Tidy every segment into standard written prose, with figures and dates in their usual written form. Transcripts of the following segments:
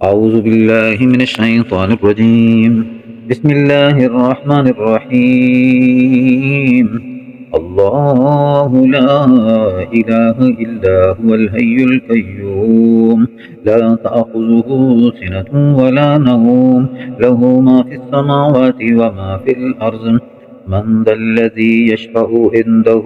أعوذ بالله من الشيطان الرجيم. بسم الله الرحمن الرحيم. الله لا إله إلا هو الحي القيوم، لا تأخذه سنة ولا نوم، له ما في السماوات وما في الأرض. من ذا الذي يشفع عنده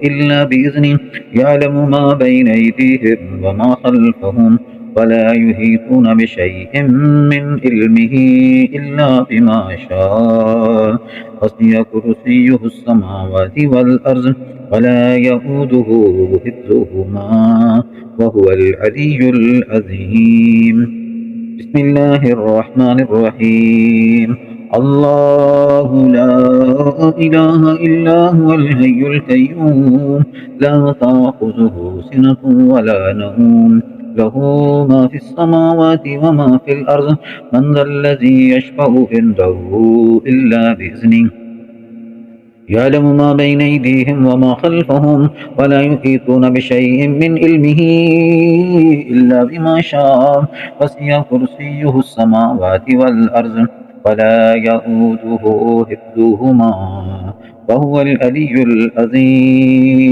إلا بإذنه، يعلم ما بين أيديهم وما خلفهم، ولا يحيطون بشيء من علمه إلا بما شاء. وسع كرسيه السماوات والأرض، ولا يئوده حفظهما، وهو العلي العظيم. بسم الله الرحمن الرحيم. الله لا إله إلا هو الحي القيوم، لا تأخذه سنة ولا نوم، له ما في السماوات وما في الأرض. من ذا الذي يشفع عنده إلا بإذنه، يعلم ما بين أيديهم وما خلفهم، ولا يحيطون بشيء من علمه إلا بما شاء. وسع كرسيه السماوات والأرض، ولا يئوده حفظهما، وهو العلي العظيم.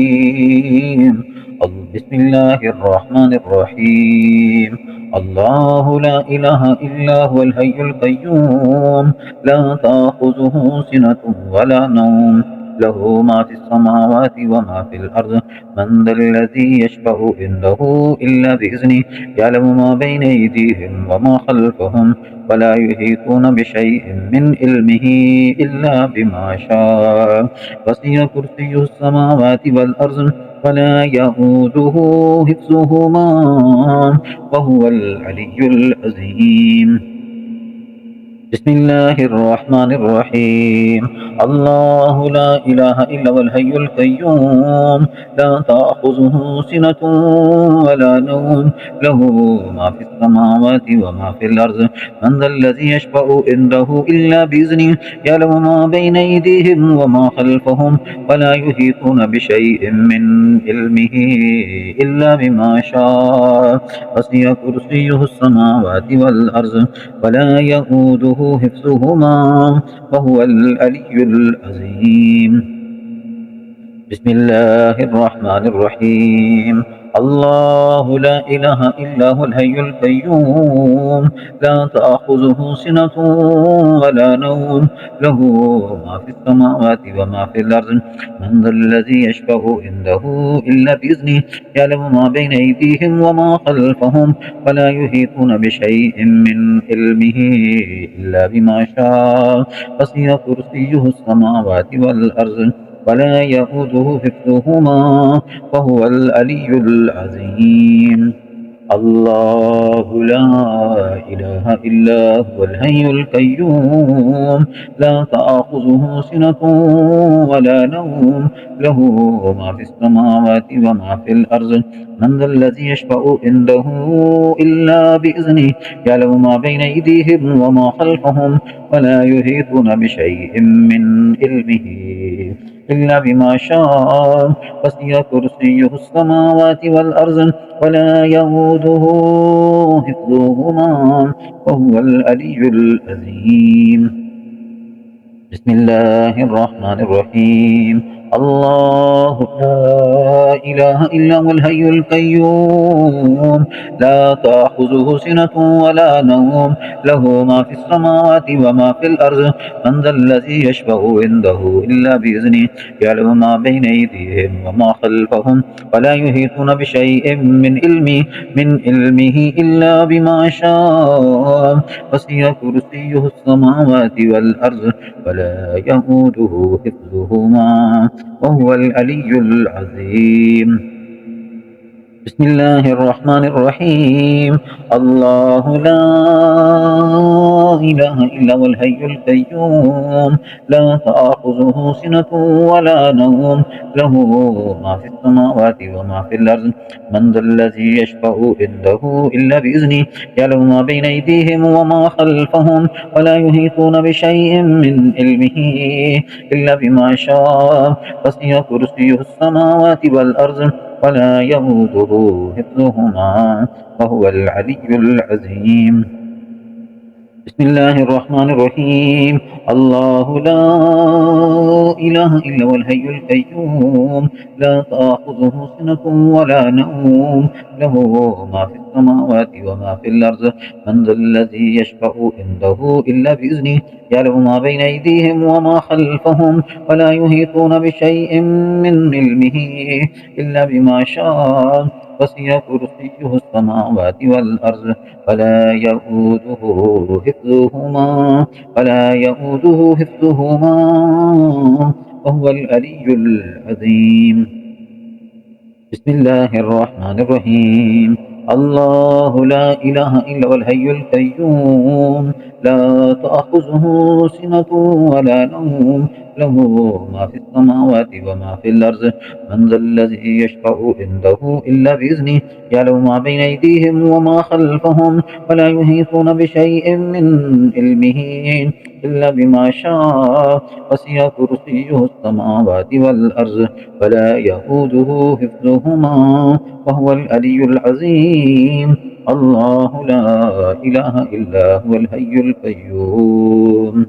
بسم الله الرحمن الرحيم. الله لا إله إلا هو الحي القيوم، لا تأخذه سنة ولا نوم، له ما في السماوات وما في الأرض. من ذا الذي يشفع عنده إلا بإذنه، يعلم ما بين أيديهم وما خلفهم، ولا يحيطون بشيء من علمه إلا بما شاء. وسع كرسيه السماوات والأرض، ولا يئوده حفظهما، وهو العلي العظيم. بسم الله الرحمن الرحيم. الله لا إله إلا هو الحي القيوم، لا تأخذه سنة ولا نوم، له ما في السماوات وما في الأرض. من ذا الذي يشفع عنده إلا بإذنه، يعلم ما بين أيديهم وما خلفهم، ولا يحيطون بشيء من علمه إلا بما شاء. وسع كرسيه السماوات والأرض، ولا يئوده حفظهما، وهو العلي العظيم. بسم الله الرحمن الرحيم. الله لا إله إلا هو الحي القيوم، لا تأخذه سنة ولا نوم، له ما في السماوات وما في الأرض. من ذا الذي يشفع عنده إلا بإذنه، يعلم ما بين أيديهم وما خلفهم، ولا يحيطون بشيء من علمه إلا بما شاء. وسع كرسيه السماوات والأرض، ولا يئوده حفظهما، وهو العلي العظيم. الله لا إله إلا هو الحي القيوم، لا تأخذه سنة ولا نوم، له ما في السماوات وما في الأرض. من ذا الذي يشفع عنده إلا بإذنه، يعلم ما بين أيديهم وما خلفهم، ولا يحيطون بشيء من علمه إلا بما شاء. وسع كرسيه السماوات والأرض، ولا يئوده حفظهما، وهو العلي العظيم. بسم الله الرحمن الرحيم. الله لا إله إلا هو الحي القيوم، لا تأخذه سنة ولا نوم، له ما في السماوات وما في الأرض. من ذا الذي يشفع عنده إلا بإذنه، يعلم ما بين أيديهم وما خلفهم، ولا يحيطون بشيء من علمه إلا بما شاء. وسع كرسيه السماوات والأرض، ولا يئوده حفظهما، وهو العلي العظيم. بسم الله الرحمن الرحيم. الله لا إله إلا هو الحي القيوم، لا تأخذه سنة ولا نوم، له ما في السماوات وما في الأرض. من ذا الذي يشفع عنده إلا بإذنه، يعلم ما بين أيديهم وما خلفهم، ولا يحيطون بشيء من علمه إلا بما شاء. وسع كرسيه السماوات والأرض، ولا يؤوده حفظهما وهو العلي العظيم. بسم الله الرحمن الرحيم. الله لا إله إلا هو الحي القيوم لا تأخذه سنة ولا نوم له ما في السماوات وما في الأرض من ذا الذي يشفع عنده إلا بإذنه يعلم ما بين أيديهم وما خلفهم ولا يحيطون بشيء من علمه إلا بما شاء وسع كرسيه السماوات والأرض ولا يؤوده حفظهما ولا يؤوده حفظهما وهو العلي العظيم. بسم الله الرحمن الرحيم. الله لا إله إلا هو الحي القيوم لا تأخذه سنة ولا نوم له ما في السماوات وما في الأرض من ذا الذي يشفع عنده إلا بإذنه يعلم ما بين أيديهم وما خلفهم ولا يحيطون بشيء من علمه إلا بما شاء وسع كرسيه السماوات والأرض ولا يؤوده حفظهما وهو العلي العظيم. الله لا إله إلا هو الحي القيوم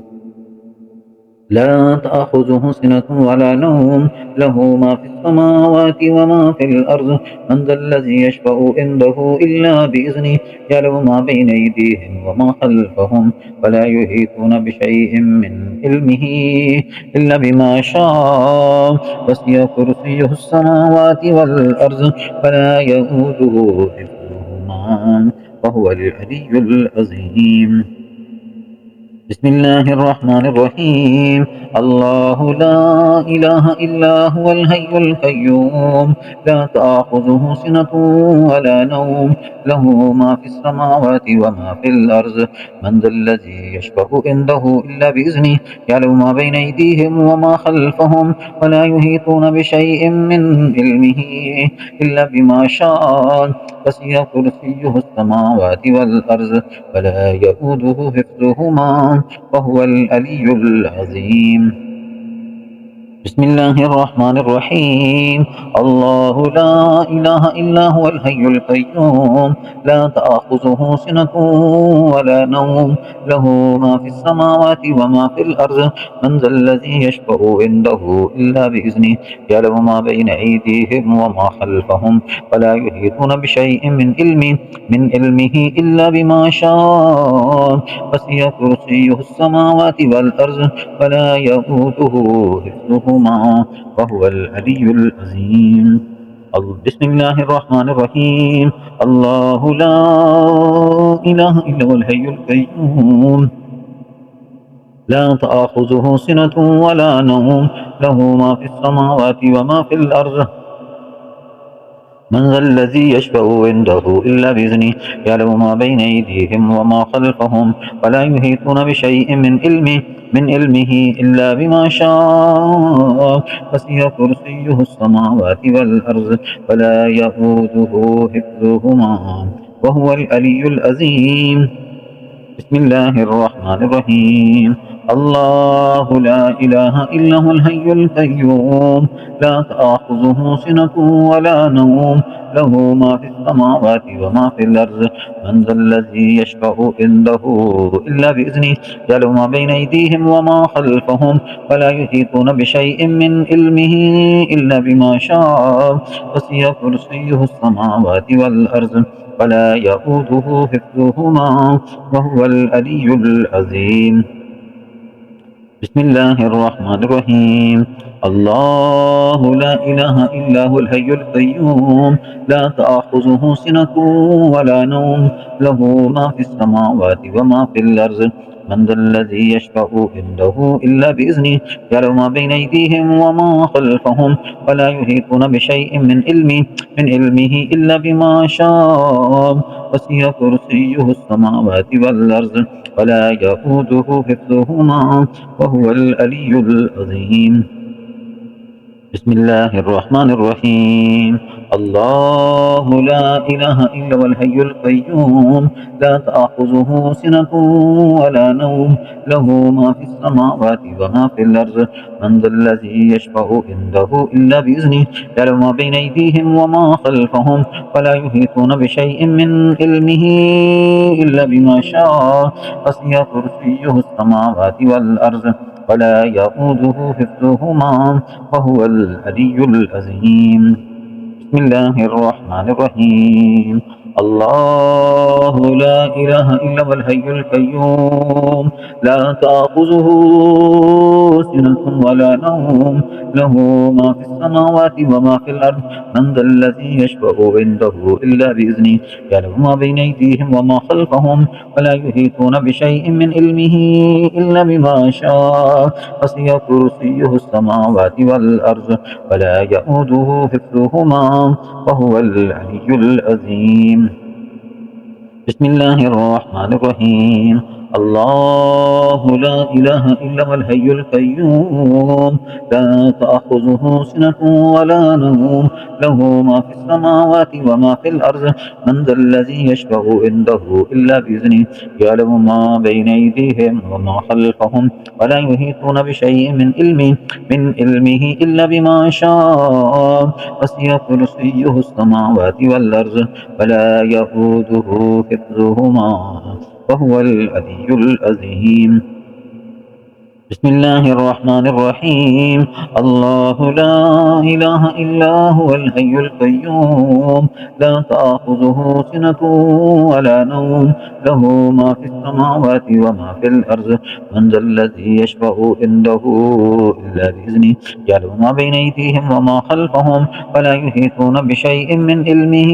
لا تأخذه سنة ولا نوم له ما في السماوات وما في الأرض من ذا الذي يشفع عنده إلا بإذنه يعلم ما بين أيديهم وما خلفهم ولا يحيطون بشيء من علمه إلا بما شاء وسع كرسيه السماوات والأرض ولا يؤوده حفظهما وهو العلي العظيم. بسم الله الرحمن الرحيم. الله لا إله إلا هو الحي القيوم لا تأخذه سنة ولا نوم له ما في السماوات وما في الأرض من ذا الذي يشفع عنده إلا بإذنه يعلم ما بين أيديهم وما خلفهم ولا يحيطون بشيء من علمه إلا بما شاء وسع كرسيه السماوات والأرض ولا يؤوده حفظهما وهو العلي العظيم. بسم الله الرحمن الرحيم. الله لا إله إلا هو الحي القيوم لا تأخذه سنة ولا نوم له ما في السماوات وما في الأرض من ذا الذي يشفع عنده إلا بإذنه يعلم ما بين أيديهم وما خلفهم ولا يحيطون بشيء من علمه إلا بما شاء وسع كرسيه السماوات والأرض ولا يؤوده حفظهما وهو العلي العظيم. بسم الله الرحمن الرحيم. الله لا إله إلا هو الحي القيوم لا تأخذه سنة ولا نوم له ما في السماوات وما في الأرض من ذا الذي يشفع عنده إلا بإذنه يعلم ما بين أيديهم وما خلفهم ولا يحيطون بشيء من علمه إلا بما شاء وسع كرسيه السماوات والأرض ولا يؤوده حفظهما وهو العلي العظيم. بسم الله الرحمن الرحيم. الله لا إله إلا هو الحي القيوم لا تأخذه سنة ولا نوم له ما في السماوات وما في الأرض من ذا الذي يشفع عنده إلا بإذنه يعلم ما بين أيديهم وما خلفهم ولا يحيطون بشيء من علمه إلا بما شاء وسع كرسيه السماوات والأرض ولا يؤوده حفظهما وهو العلي العظيم. بسم الله الرحمن الرحيم. الله لا إله إلا هو الحي القيوم لا تأخذه سنة ولا نوم له ما في السماوات وما في الأرض من ذا الذي يشفع عنده إلا بإذنه يعلم ما بين أيديهم وما خلفهم ولا يحيطون بشيء من علمه إلا بما شاء وسع كرسيه السماوات والأرض ولا يؤوده حفظهما وهو العلي العظيم. بسم الله الرحمن الرحيم. الله لا إله إلا هو الحي القيوم لا تأخذه سنة ولا نوم له ما في السماوات وما في الأرض من ذا الذي يشفع عنده إلا بإذنه يعلم ما بين أيديهم وما خلفهم ولا يحيطون بشيء من علمه إلا بما شاء وسع كرسيه السماوات والأرض ولا يؤوده حفظهما وهو العلي العظيم. بسم الله الرحمن الرحيم. الله لا إله إلا هو الحي القيوم لا تأخذه سنة ولا نوم له ما في السماوات وما في الأرض من ذا الذي يشفع عنده إلا بإذنه يعلم ما بين أيديهم وما خلفهم ولا يحيطون بشيء من علمه إلا بما شاء وسع كرسيه السماوات والأرض ولا يؤوده حفظهما وهو العلي العظيم. بسم الله الرحمن الرحيم. الله لا إله إلا هو الحي القيوم لا تأخذه سنة ولا نوم له ما في السماوات وما في الأرض من ذا الذي يشفع عنده إلا بإذنه يعلم ما بين أيديهم وما خلفهم ولا يحيطون بشيء من علمه إلا بما شاء وسع كرسيه السماوات والأرض ولا يئوده حفظهما وهو العلي العظيم. بسم الله الرحمن الرحيم. الله لا إله إلا هو الحي القيوم لا تأخذه سنة ولا نوم له ما في السماوات وما في الأرض من ذا الذي يشفع عنده إلا بإذنه يعلم ما بين أيديهم وما خلفهم ولا يحيطون بشيء من علمه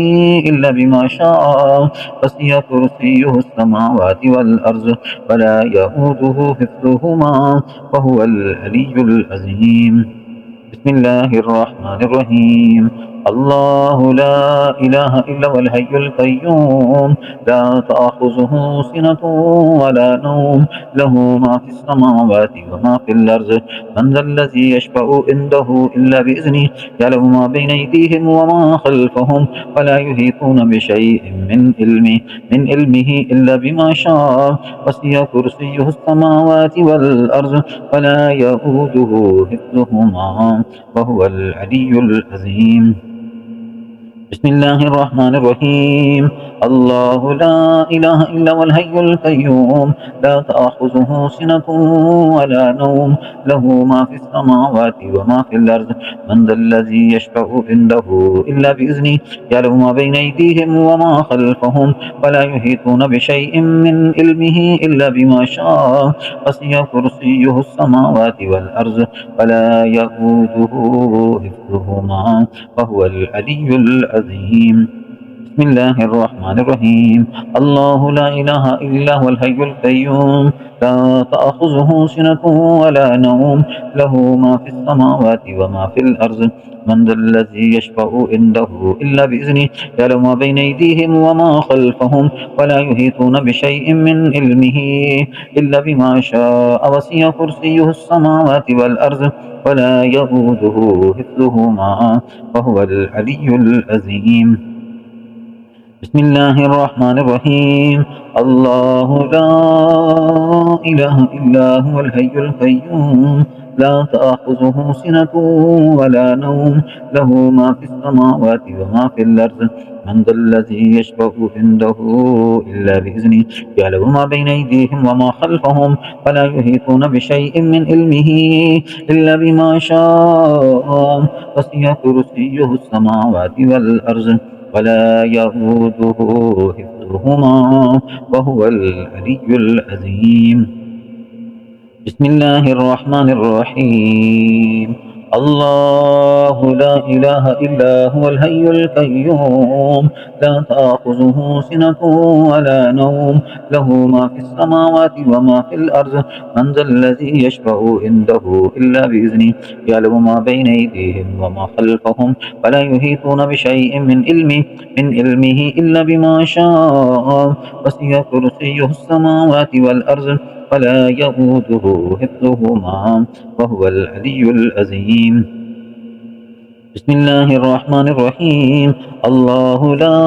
إلا بما شاء وسع كرسيه السماوات والأرض ولا يؤوده حفظهما وهو العلي العظيم. بسم الله الرحمن الرحيم. الله لا إله إلا هو الحي القيوم لا تأخذه سنة ولا نوم له ما في السماوات وما في الأرض من ذا الذي يشفع عنده إلا بإذنه يعلم ما بين أيديهم وما خلفهم ولا يحيطون بشيء من علمه إلا بما شاء وسع كرسيه السماوات والأرض ولا يؤوده حفظهما وهو العلي العظيم. بسم الله الرحمن الرحيم. الله لا إله إلا هو الحي القيوم لا تأخذه سنة ولا نوم له ما في السماوات وما في الأرض من ذا الذي يشفع عنده إلا بإذنه يعلم ما بين أيديهم وما خلفهم ولا يحيطون بشيء من علمه إلا بما شاء وسع كرسيه السماوات والأرض ولا يئوده حفظهما وهو العلي العظيم. بسم الله الرحمن الرحيم. الله لا إله إلا هو الحي القيوم لا تأخذه سنة ولا نوم له ما في السماوات وما في الأرض من ذا الذي يشفع عنده إلا بإذنه يعلم ما بين أيديهم وما خلفهم ولا يحيطون بشيء من علمه إلا بما شاء وسع كرسيه السماوات والأرض ولا يئوده حفظهما وهو العلي العظيم. بسم الله الرحمن الرحيم. الله لا إله إلا هو الحي القيوم لا تأخذه سنة ولا نوم له ما في السماوات وما في الأرض من ذا الذي يشفع عنده إلا بإذنه يعلم ما بين أيديهم وما خلفهم ولا يحيطون بشيء من علمه إلا بما شاء وسع كرسيه السماوات والأرض ولا يئوده حفظهما وهو العلي العظيم. بسم الله الرحمن الرحيم. الله لا إله إلا هو الحي القيوم لا تأخذه سنة ولا نوم له ما في السماوات وما في الأرض من ذا الذي يشفع عنده إلا بإذنه يعلم ما بين أيديهم وما خلفهم ولا يحيطون بشيء من علمه إلا بما شاء وسع كرسيه السماوات والأرض ولا يئوده حفظهما وهو العلي العظيم. بسم الله الرحمن الرحيم الله لا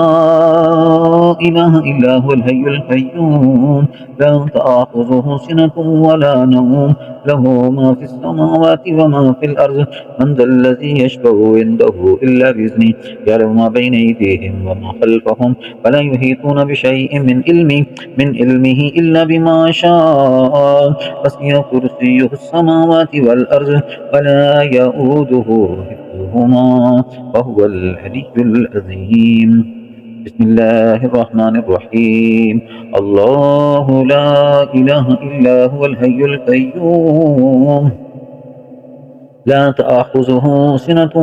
إله إلا هو الحي القيوم لا تأخذه سنة ولا نوم له ما في السماوات وما في الأرض من ذا الذي يشفع عنده إلا بإذنه يعلم ما بين أيديهم وما خلفهم ولا يحيطون بشيء من علمه إلا بما شاء وسع كرسيه السماوات والأرض ولا يؤوده حفظهما وهو العلي العظيم بسم الله الرحمن الرحيم الله لا إله إلا هو الحي القيوم لا تأخذه سنة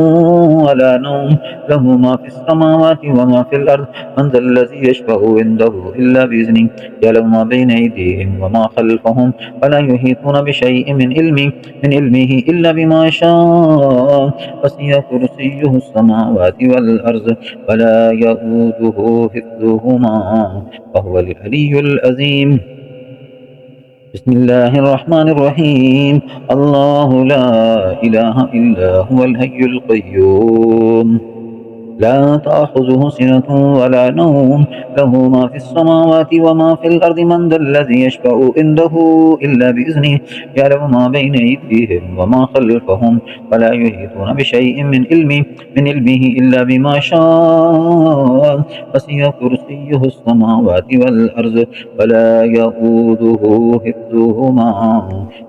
ولا نوم له ما في السماوات وما في الأرض من ذا الذي يشفع عنده إلا بإذنه يعلم ما بين أيديهم وما خلفهم ولا يحيطون بشيء من علمه إلا بما شاء وسع كرسيه السماوات والأرض ولا يؤوده حفظهما وهو العلي العظيم بسم الله الرحمن الرحيم الله لا إله إلا هو الحي القيوم لا تأخذه سنة ولا نوم له ما في السماوات وما في الأرض من ذا الذي يشفع عنده إلا بإذنه يعلم ما بين أيديهم وما خلفهم ولا يحيطون بشيء من علمه إلا بما شاء وسع كرسيه السماوات والأرض ولا يؤوده حفظهما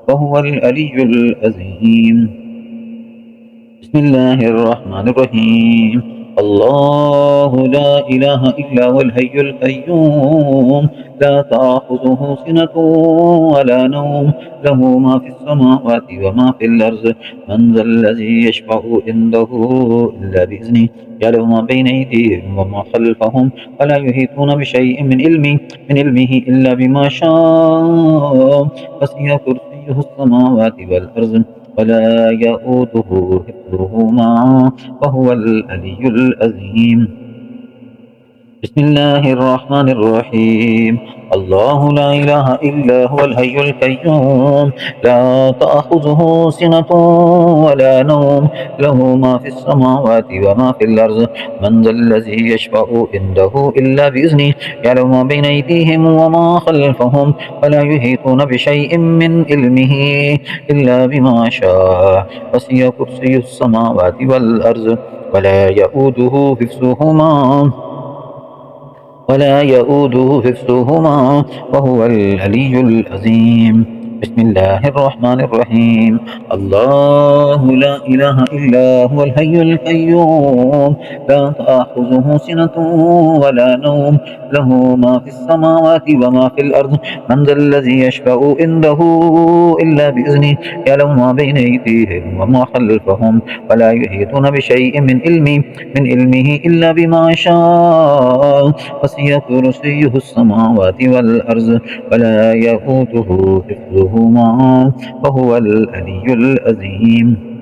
وهو العلي العظيم بسم الله الرحمن الرحيم الله لا إله إلا هو الحي القيوم لا تأخذه سنة ولا نوم له ما في السماوات وما في الأرض من ذا الذي يشفع عنده إلا بإذنه يعلم ما بين أيديهم وما خلفهم ولا يحيطون بشيء من علمه إلا بما شاء وسع كرسيه السماوات والأرض ولا يؤوده حفظهما وهو العلي العظيم بسم الله الرحمن الرحيم الله لا إله إلا هو الحي القيوم لا تأخذه سنة ولا نوم له ما في السماوات وما في الأرض من ذا الذي يشفع عنده إلا بإذنه يعلم ما بين أيديهم وما خلفهم ولا يحيطون بشيء من علمه إلا بما شاء وسع كرسي السماوات والأرض ولا يؤوده حفظهما وهو العلي العظيم بسم الله الرحمن الرحيم الله لا إله إلا هو الحي القيوم لا تأخذه سنة ولا نوم له ما في السماوات وما في الأرض من ذا الذي يشفع عنده إلا بإذنه يعلم ما بين أيديهم وما خلفهم ولا يحيطون بشيء من علمه إلا بما شاء وسع كرسيه السماوات والأرض ولا يئوده حفظهما وهو العلي العظيم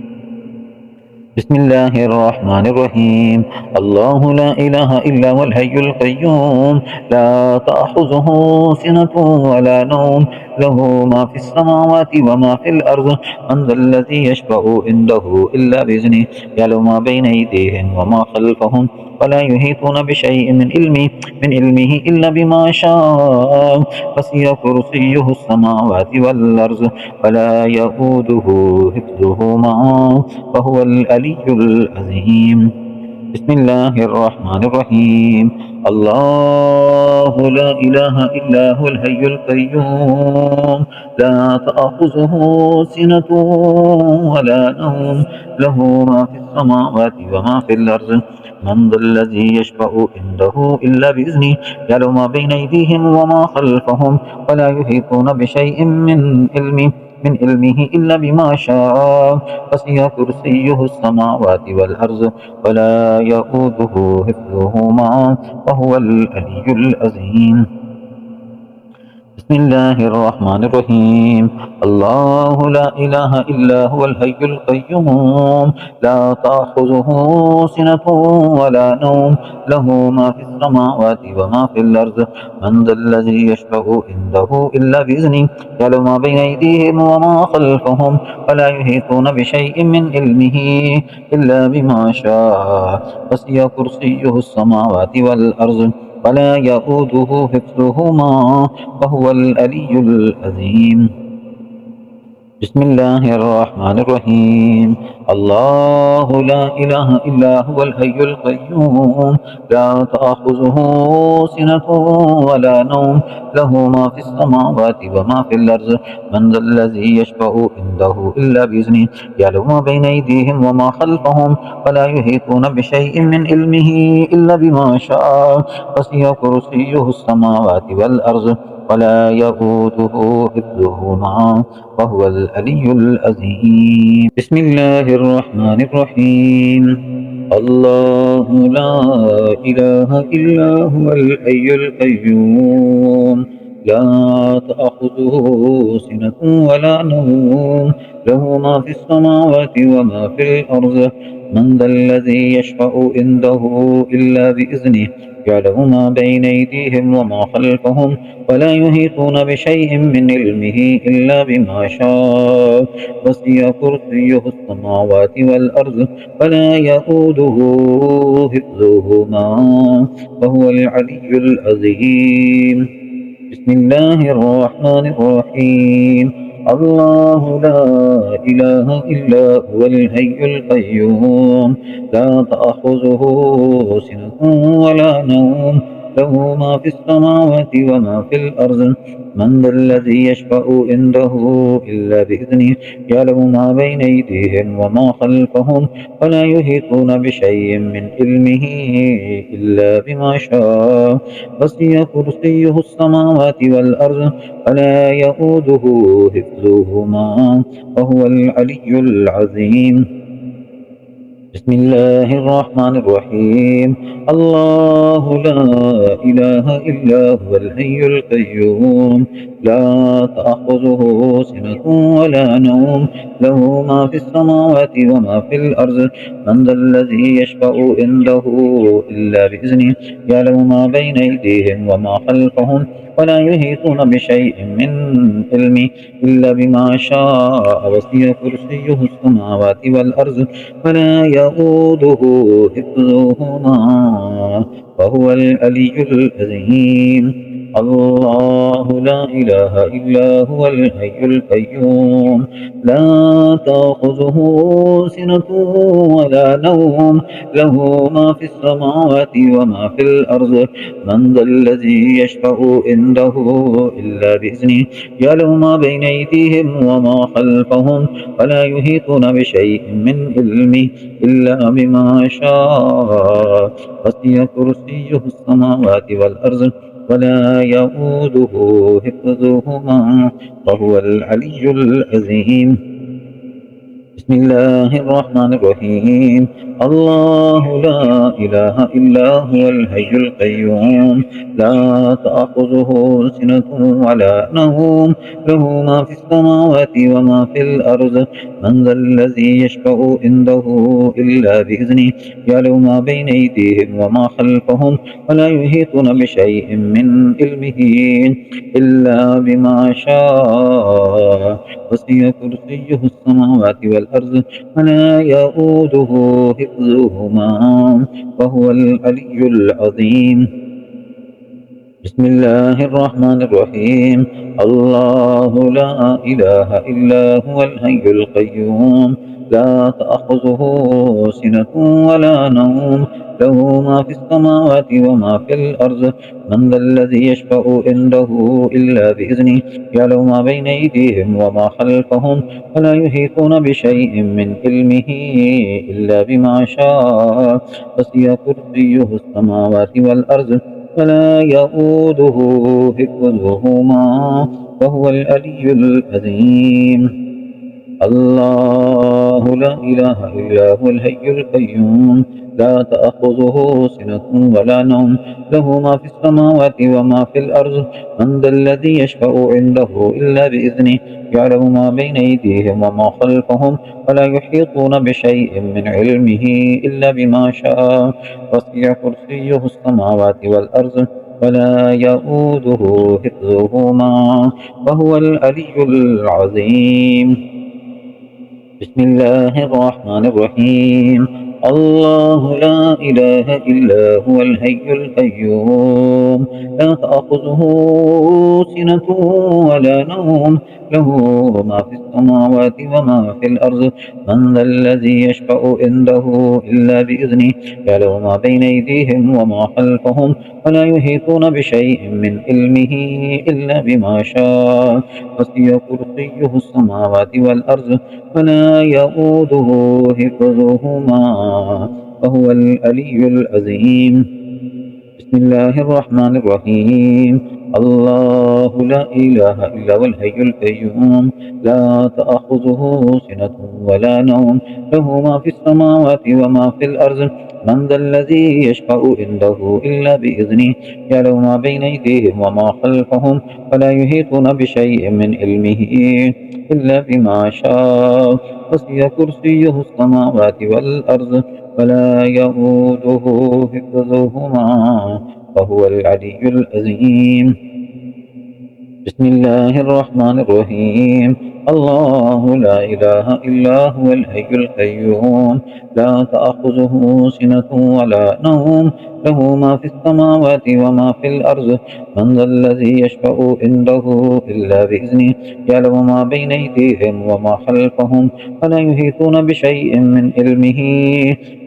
بسم الله الرحمن الرحيم الله لا إله إلا هو الحي القيوم لا تأخذه سنة ولا نوم له ما في السماوات وما في الأرض من ذا الذي يشفع عنده إلا بإذنه يعلم ما بين أيديهم وما خلفهم ولا يحيطون بشيء من علمه إلا بما شاء وسع كرسيه السماوات والأرض ولا يؤوده حفظهما وهو العلي العظيم بسم الله الرحمن الرحيم الله لا إله إلا هو الحي القيوم لا تأخذه سنة ولا نوم له ما في السماوات وما في الأرض من ذا الذي يشفع عنده إلا بإذنه يعلم ما بين أيديهم وما خلفهم ولا يحيطون بشيء من علمه إلا بما شاء وسع كرسيه السماوات والأرض ولا يؤوده حفظهما وهو العلي العظيم بسم الله الرحمن الرحيم. الله لا إله إلا هو الحي القيوم، لا تأخذه سنة ولا نوم، له ما في السماوات وما في الأرض. من ذا الذي يشفع عنده إلا بإذنه، يعلم ما بين أيديهم وما خلفهم، ولا يحيطون بشيء من علمه إلا بما شاء. وسع كرسيه السماوات والأرض، ولا يؤوده حفظهما، وهو العلي العظيم. بسم الله الرحمن الرحيم. الله لا إله إلا هو الحي القيوم، لا تأخذه سنة ولا نوم، له ما في السماوات وما في الأرض. من ذا الذي يشفع عنده إلا بإذنه، يعلم ما بين أيديهم وما خلفهم، ولا يحيطون بشيء من علمه إلا بما شاء. وسع كرسيه السماوات والأرض، ولا يئوده حفظهما، وهو العلي العظيم. بسم الله الرحمن الرحيم. الله لا إله إلا هو الحي القيوم، لا تأخذه سنة ولا نوم، له ما في السماوات وما في الأرض. من ذا الذي يشفع عنده إلا بإذنه، يعلم ما بين أيديهم وما خلفهم، ولا يحيطون بشيء من علمه إلا بما شاء. وسع كرسيه السماوات والأرض، ولا يئوده حفظهما، وهو العلي العظيم. بسم الله الرحمن الرحيم. الله لا إله إلا هو الحي القيوم، لا تأخذه سنة ولا نوم، له ما في السماوات وما في الأرض. من ذا الذي يشفع عنده إلا بإذنه، يعلم ما بين أيديهم وما خلفهم، ولا يحيطون بشيء من علمه إلا بما شاء. وسع كرسيه السماوات والأرض، ولا يئوده حفظهما، وهو العلي العظيم. بسم الله الرحمن الرحيم. الله لا إله إلا هو الحي القيوم، لا تأخذه سنة ولا نوم، له ما في السماوات وما في الأرض. من ذا الذي يشفع عنده إلا بإذنه، يعلم ما بين أيديهم وما خلفهم، ولا يحيطون بشيء من علمه إلا بما شاء. وسع كرسيه السماوات والأرض، ولا يئوده حفظهما، وهو العلي العظيم. الله لا إله إلا هو الحي القيوم، لا تأخذه سنة ولا نوم، له ما في السماوات وما في الأرض. من ذا الذي يشفع عنده إلا بإذنه، يعلم ما بين أيديهم وما خلفهم، ولا يحيطون بشيء من علمه إلا بما شاء. وسع كرسيه السماوات والأرض، ولا يئوده حفظهما، وهو العلي العظيم. بسم الله الرحمن الرحيم. الله لا إله إلا هو الحي القيوم، لا تأخذه سنة ولا نوم، له ما في السماوات وما في الأرض. من ذا الذي يشفع عنده إلا بإذنه، يعلم ما بين أيديهم وما خلفهم، ولا يحيطون بشيء من علمه إلا بما شاء. وسع كرسيه السماوات والأرض، ولا يئوده حفظهما، وهو العلي العظيم. بسم الله الرحمن الرحيم. الله لا إله إلا هو الحي القيوم، لا تأخذه سنة ولا نوم، له ما في السماوات وما في الأرض. من ذا الذي يشفع عنده إلا بإذنه، يعلم ما بين أيديهم وما خلفهم، ولا يحيطون بشيء من علمه إلا بما شاء. وسع كرسيه السماوات والأرض، ولا يؤوده حفظهما، وهو العلي العظيم. الله لا إله إلا هو الحي القيوم لا تأخذه سنة ولا نوم له ما في السماوات وما في الأرض من ذا الذي يشفع عنده إلا بإذنه يعلم ما بين أيديهم وما خلفهم ولا يحيطون بشيء من علمه إلا بما شاء وسع كرسيه السماوات والأرض ولا يؤوده حفظهما وهو العلي العظيم. بسم الله الرحمن الرحيم الله لا إله إلا هو الحي القيوم لا تأخذه سنة ولا نوم له ما في السماوات وما في الأرض من ذا الذي يشفع عنده إلا بإذنه يعلم ما بين أيديهم وما خلفهم ولا يحيطون بشيء من علمه إلا بما شاء وسع كرسيه السماوات والأرض ولا يؤوده حفظهما وهو العلي العظيم. بسم الله الرحمن الرحيم الله لا إله إلا هو الحي القيوم لا تأخذه سنة ولا نوم له ما في السماوات وما في الأرض من ذا الذي يشفع عنده إلا بإذنه يعلم ما بين أيديهم وما خلفهم ولا يحيطون بشيء من علمه إلا بما شاء وسع كرسيه السماوات والأرض ولا يؤوده حفظهما وهو العلي العظيم. بسم الله الرحمن الرحيم الله لا إله إلا هو الحي القيوم لا تأخذه سنة ولا نوم له ما في السماوات وما في الأرض من ذا الذي يشفع عنده إلا بإذنه يعلم ما بين أيديهم وما خلفهم ولا يحيطون بشيء من علمه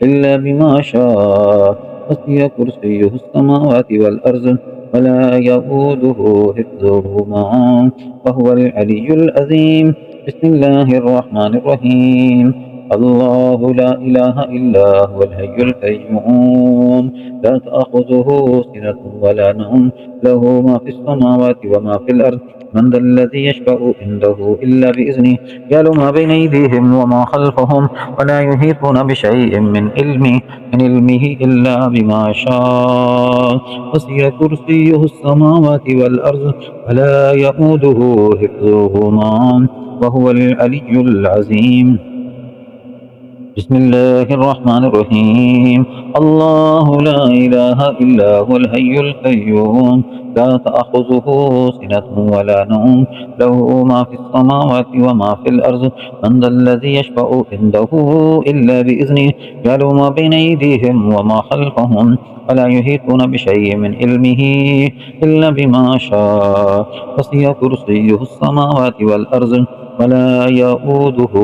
إلا بما شاء وسع كرسيه السماوات والأرض ولا يؤوده حفظهما وهو العلي العظيم. بسم الله الرحمن الرحيم الله لا إله إلا هو الحي القيوم لا تأخذه سنة ولا نوم له ما في السماوات وما في الأرض من ذا الذي يشفع عنده إلا بإذنه يعلم ما بين أيديهم وما خلفهم ولا يحيطون بشيء من علمه إلا بما شاء وسع كرسيه السماوات والأرض ولا يؤوده حفظهما وهو العلي العظيم. بسم الله الرحمن الرحيم الله لا إله إلا هو الحي القيوم لا تأخذه سنة ولا نوم له ما في السماوات وما في الأرض من ذا الذي يشفع عنده إلا بإذنه يعلم ما بين أيديهم وما خلفهم ولا يحيطون بشيء من علمه إلا بما شاء وسع كرسيه السماوات والأرض ولا يؤوده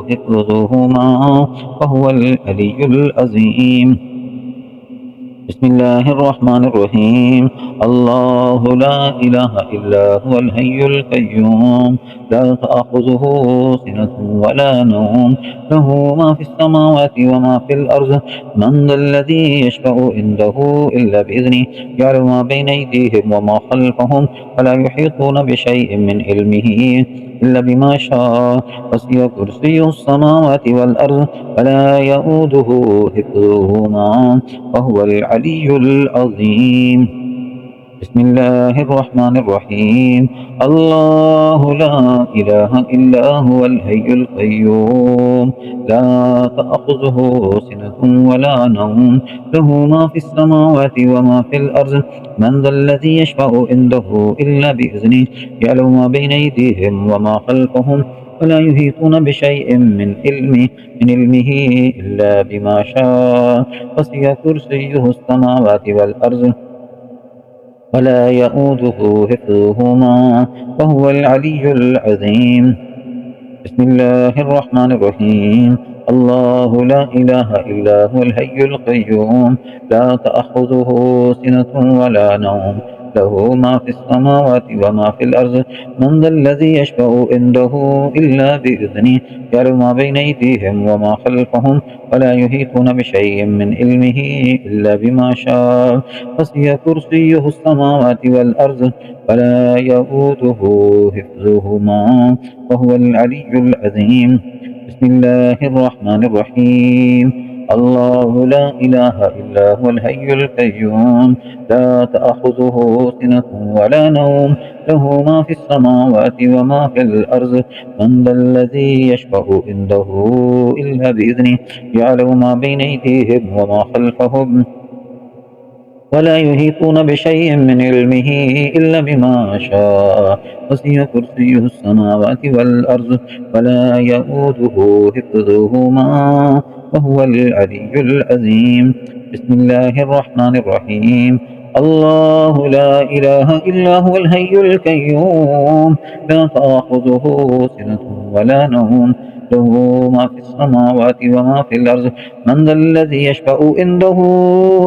حفظهما وهو العلي العظيم. بسم الله الرحمن الرحيم الله لا إله إلا هو الحي القيوم لا تأخذه سنة ولا نوم له ما في السماوات وما في الأرض من ذا الذي يشفع عنده إلا بإذنه يعلم ما بين أيديهم وما خلفهم ولا يحيطون بشيء من علمه إلا بما شاء وسع كرسيه السماوات والأرض ولا يؤوده حفظهما وهو العلي العظيم. بسم الله الرحمن الرحيم الله لا إله إلا هو الحي القيوم لا تأخذه سنة ولا نوم له ما في السماوات وما في الأرض من ذا الذي يشفع عنده إلا بإذنه يعلم ما بين أيديهم وما خلفهم ولا يحيطون بشيء من علمه إلا بما شاء وسع كرسيه السماوات والأرض ولا يؤوده حفظهما وهو العلي العظيم. بسم الله الرحمن الرحيم الله لا إله إلا هو الحي القيوم لا تأخذه سنة ولا نوم له ما في السماوات وما في الأرض من ذا الذي يشفع عنده إلا بإذنه يعلم ما بين أيديهم وما خلفهم ولا يحيطون بشيء من علمه إلا بما شاء وسع كرسيه السماوات والأرض ولا يئوده حفظهما وهو العلي العظيم بسم الله الرحمن الرحيم الله لا إله إلا هو الحي القيوم لا تأخذه سنة ولا نوم له ما في السماوات وما في الأرض من ذا الذي يشفع عنده إلا بإذنه يعلم ما بين أيديهم وما خلفهم ولا يحيطون بشيء من علمه إلا بما شاء وسع كرسيه السماوات والأرض ولا يئوده حفظهما وهو العلي العظيم بسم الله الرحمن الرحيم الله لا إله إلا هو الحي القيوم لا تأخذه سنة ولا نوم له ما في السماوات وما في الأرض من ذا الذي يشفع عنده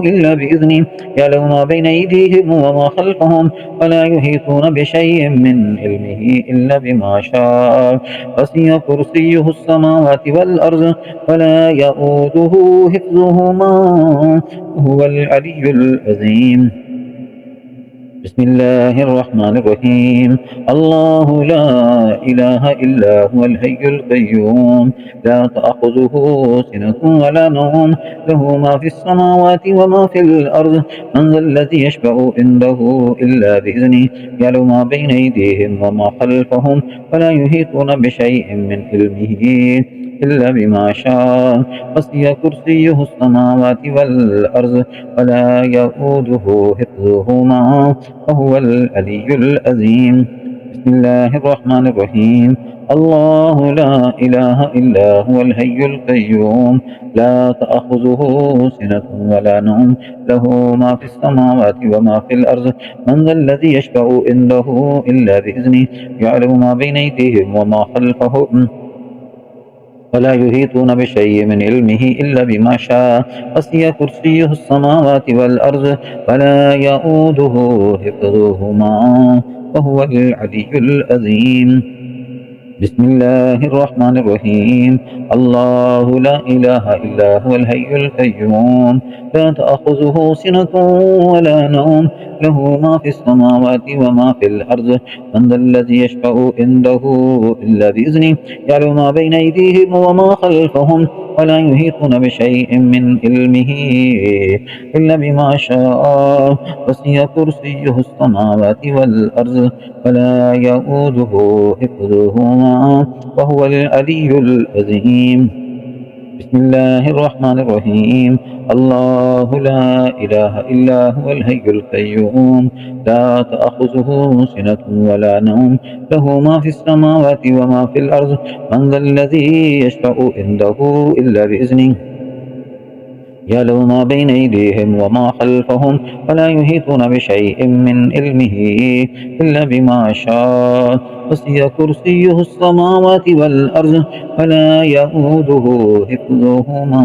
إلا بإذنه يعلم ما بين أيديهم وما خلفهم ولا يحيطون بشيء من علمه إلا بما شاء وسع كرسيه السماوات والأرض ولا يئوده حفظهما وهو العلي العظيم بسم الله الرحمن الرحيم الله لا إله إلا هو الحي القيوم لا تأخذه سنة ولا نوم له ما في السماوات وما في الأرض من ذا الذي يشفع عنده إلا بإذنه يعلم ما بين أيديهم وما خلفهم ولا يحيطون بشيء من علمه إلا بما شاء وسع كرسيه السماوات والأرض ولا يئوده حفظهما وهو العلي العظيم بسم الله الرحمن الرحيم الله لا إله إلا هو الحي القيوم لا تأخذه سنة ولا نوم له ما في السماوات وما في الأرض من ذا الذي يشفع عنده إلا بإذنه يعلم ما بين أيديهم وما خلفهم ولا يحيطون بشيء من علمه إلا بما شاء وسع كرسيه السماوات والأرض ولا يئوده حفظهما وهو العلي العظيم بسم الله الرحمن الرحيم الله لا إله إلا هو الحي القيوم لا تأخذه سنة ولا نوم له ما في السماوات وما في الأرض من ذا الذي يشفع عنده إلا بإذنه يعلم ما بين أيديهم وما خلفهم ولا يحيطون بشيء من علمه إلا بما شاء وسع كرسيه السماوات والأرض ولا يئوده حفظهما وهو العلي العظيم بسم الله الرحمن الرحيم الله لا إله إلا هو الحي القيوم لا تأخذه سنة ولا نوم له ما في السماوات وما في الأرض من ذا الذي يشفع عنده إلا بإذنه يعلم ما بين أيديهم وما خلفهم ولا يحيطون بشيء من علمه إلا بما شاء وسع كرسيه السماوات والأرض ولا يئوده حفظهما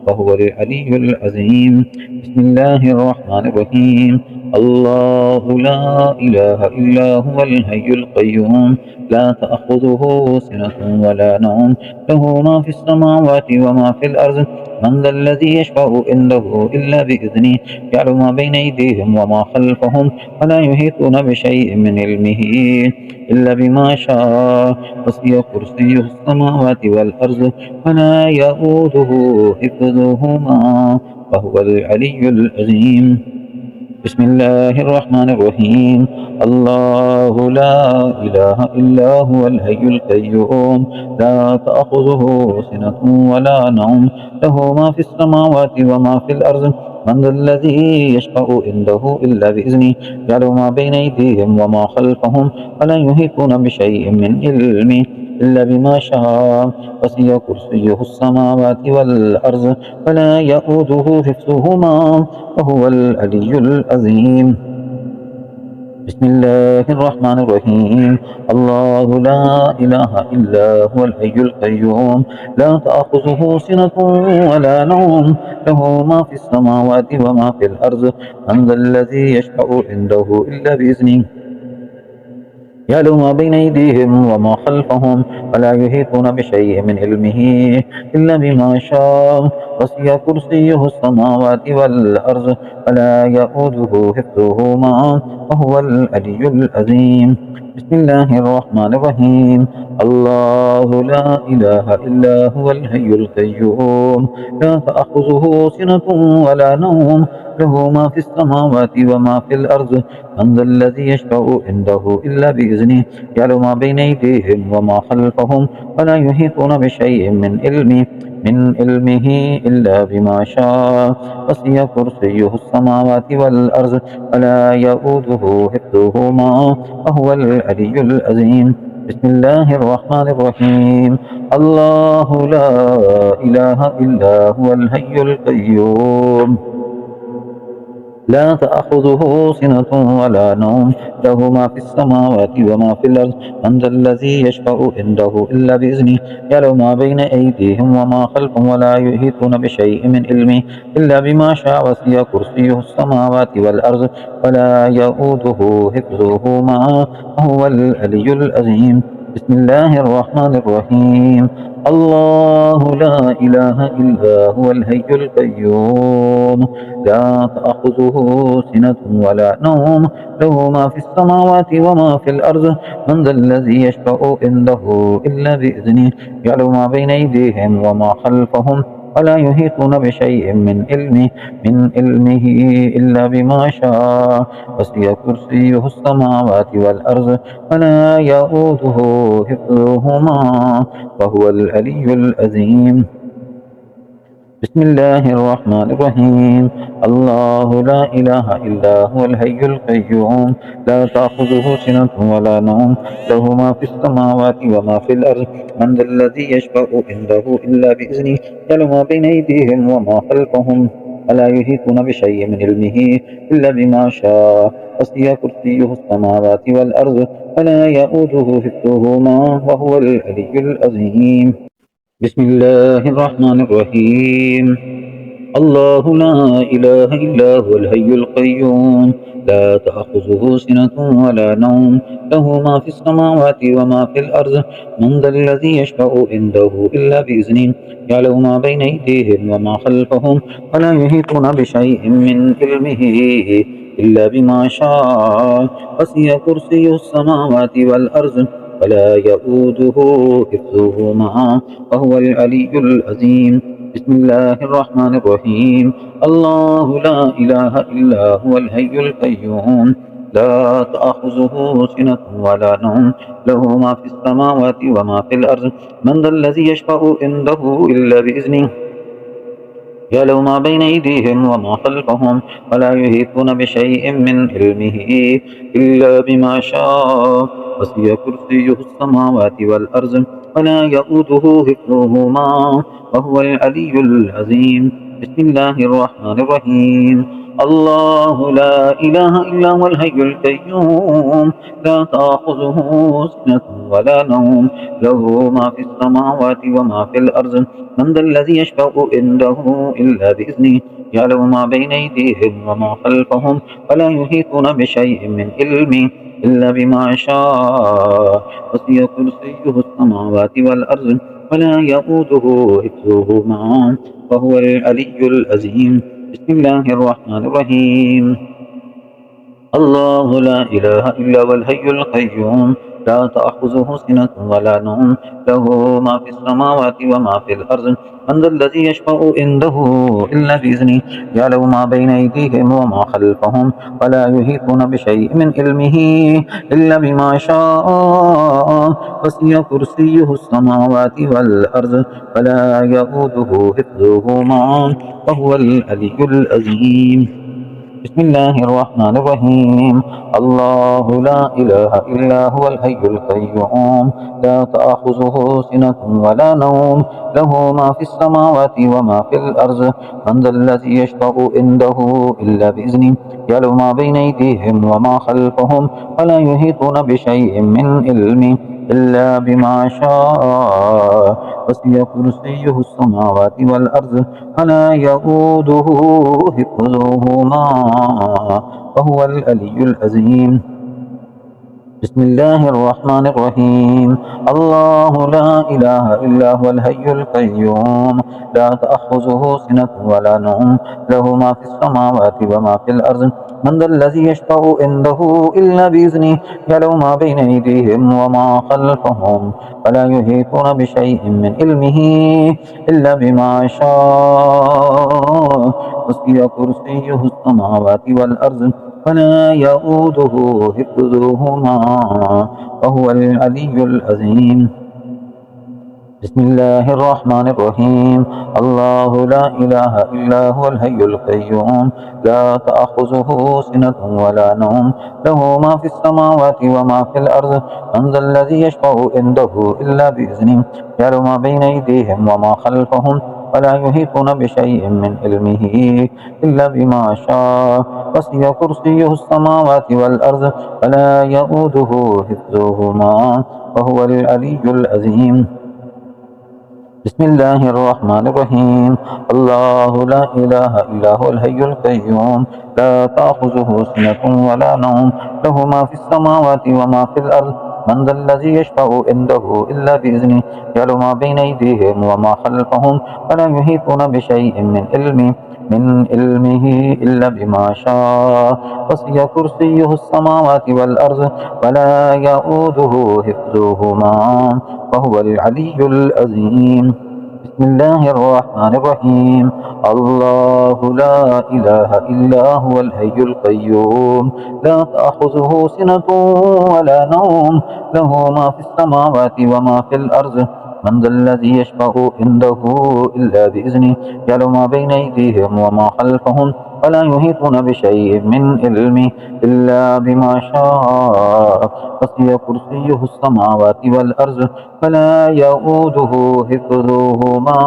وهو العلي العظيم بسم الله الرحمن الرحيم الله لا إله إلا هو الحي القيوم لا تأخذه سنة ولا نوم له ما في السماوات وما في الأرض من ذا الذي يشفع عنده إلا بإذنه يعلم ما بين أيديهم وما خلفهم ولا يحيطون بشيء من علمه إلا بما شاء وسع كرسيه السماوات والأرض ولا يئوده حفظهما وهو العلي العظيم بسم الله الرحمن الرحيم الله لا إله إلا هو الحي القيوم لا تأخذه سنة ولا نوم له ما في السماوات وما في الأرض من ذا الذي يشفع عنده إلا بإذنه يعلم ما بين أيديهم وما خلفهم ولا يحيطون بشيء من علمه إلا بما شاء وسع كرسيه السماوات والأرض ولا يئوده حفظهما وهو العلي العظيم بسم الله الرحمن الرحيم. الله لا إله إلا هو الحي القيوم لا تأخذه سنة ولا نوم له ما في السماوات وما في الأرض من ذا الذي يشفع عنده إلا بإذنه يعلم ما بين أيديهم وما خلفهم ولا يحيطون بشيء من علمه إلا بما شاء وسع كرسيه السماوات والأرض ولا يؤوده حفظهما وهو العلي العظيم. بسم الله الرحمن الرحيم. الله لا إله إلا هو الحي القيوم لا تأخذه سنة ولا نوم له ما في السماوات وما في الأرض من ذا الذي يشفع عنده إلا بإذنه يعلم ما بين أيديهم وما خلفهم ولا يحيطون بشيء من علمه إلا بما شاء وسع كرسيه السماوات والأرض ولا يؤوده حفظهما وهو العلي العظيم. بسم الله الرحمن الرحيم. الله لا إله إلا هو الحي القيوم لا تأخذه سنة ولا نوم له ما في السماوات وما في الأرض من ذا الذي يشفع عنده إلا بإذنه يعلم ما بين أيديهم وما خلفهم ولا يحيطون بشيء من علمه إلا بما شاء وسع كرسيه السماوات والأرض ولا يؤوده حفظهما وهو العلي العظيم. بسم الله الرحمن الرحيم. الله لا إله إلا هو الحي القيوم لا تأخذه سنة ولا نوم له ما في السماوات وما في الأرض من ذا الذي يشفع عنده إلا بإذنه يعلم ما بين أيديهم وما خلفهم ولا يحيطون بشيء من علمه إلا بما شاء وسع كرسيه السماوات والأرض ولا يؤوده حفظهما وهو العلي العظيم. بسم الله الرحمن الرحيم. الله لا إله إلا هو الحي القيوم لا تأخذه سنة ولا نوم له ما في السماوات وما في الأرض من ذا الذي يشفع عنده إلا بإذنه يعلم ما بين أيديهم وما خلفهم ولا يحيطون بشيء من علمه إلا بما شاء وسع كرسيه السماوات والأرض ولا يؤوده حفظهما وهو العلي العظيم. بسم الله الرحمن الرحيم. الله لا إله إلا هو الحي القيوم لا تأخذه سنة ولا نوم له ما في السماوات وما في الأرض من ذا الذي يشفع عنده إلا بإذنه يعلم ما بين أيديهم وما خلفهم ولا يحيطون بشيء من علمه إلا بما شاء وسع كرسيه السماوات والأرض ولا يؤوده حفظهما وهو العلي العظيم. بسم الله الرحمن الرحيم. الله لا إله إلا هو الحي القيوم لا تأخذه سنة ولا نوم له ما في السماوات وما في الأرض من ذا الذي يشفع عنده إلا بإذنه يعلم ما بين أيديهم وما خلفهم ولا يحيطون بشيء من علمه إلا بما شاء وسع كرسيه السماوات والأرض ولا يؤوده حفظهما وهو العلي العظيم. بسم الله الرحمن الرحيم. الله لا إله إلا هو الحي القيوم لا تأخذه سنة ولا نوم له ما في السماوات وما في الأرض من ذا الذي يشفع عنده إلا بإذنه يعلم ما بين أيديهم وما خلفهم ولا يحيطون بشيء من علمه إلا بما شاء وسع كرسيه السماوات والأرض ولا يؤوده حفظهما وهو العلي العظيم. بسم الله الرحمن الرحيم. الله لا إله إلا هو الحي القيوم لا تأخذه سنة ولا نوم له ما في السماوات وما في الأرض من ذا الذي يشفع عنده إلا بإذنه يعلم ما بين أيديهم وما خلفهم ولا يحيطون بشيء من علمه إلا بما شاء وسع كرسيه السماوات والأرض ولا يؤوده حفظهما وهو العلي العظيم. بسم الله الرحمن الرحيم. الله لا إله إلا هو الحي القيوم لا تأخذه سنة ولا نوم له ما في السماوات وما في الأرض من ذا الذي يشفع عنده إلا بإذنه يعلم ما بين أيديهم وما خلفهم ولا يحيطون بشيء من علمه إلا بما شاء وسع كرسيه السماوات والأرض ولا يؤوده حفظهما وهو العلي العظيم. بسم الله الرحمن الرحيم. الله لا إله إلا هو الحي القيوم لا تأخذه سنة ولا نوم له ما في السماوات وما في الأرض من ذا الذي يشفع عنده إلا بإذنه يعلم ما بين أيديهم وما خلفهم ولا يحيطون بشيء من علمه إلا بما شاء وسع كرسيه السماوات والأرض ولا يؤوده حفظهما وهو العلي العظيم. بسم الله الرحمن الرحيم. الله لا إله إلا هو الحي القيوم لا تأخذه سنة ولا نوم له ما في السماوات وما في الأرض من ذا الذي يشفع عنده إلا بإذنه يعلم ما بين أيديهم وما خلفهم ولا يحيطون بشيء من علمه إلا بما شاء وسع كرسيه السماوات والأرض ولا يؤوده حفظهما وهو العلي العظيم. بسم الله الرحمن الرحيم. الله لا إله إلا هو الحي القيوم لا تأخذه سنة ولا نوم له ما في السماوات وما في الأرض من ذا الذي يشفع عنده إلا بإذنه يعلم ما بين أيديهم وما خلفهم ولا يحيطون بشيء من علمه إلا بما شاء وسع كرسيه السماوات والأرض ولا يؤوده حفظهما وهو العلي العظيم. بسم الله الرحمن الرحيم. الله لا إله إلا هو الحي القيوم لا تأخذه سنة ولا نوم له ما في السماوات وما في الأرض من ذا الذي يشفع عنده إلا بإذنه يعلم ما بين أيديهم وما خلفهم ولا يحيطون بشيء من علمه إلا بما شاء وسع كرسيه السماوات والأرض ولا يؤوده حفظهما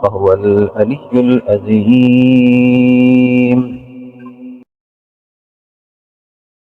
وهو العلي العظيم.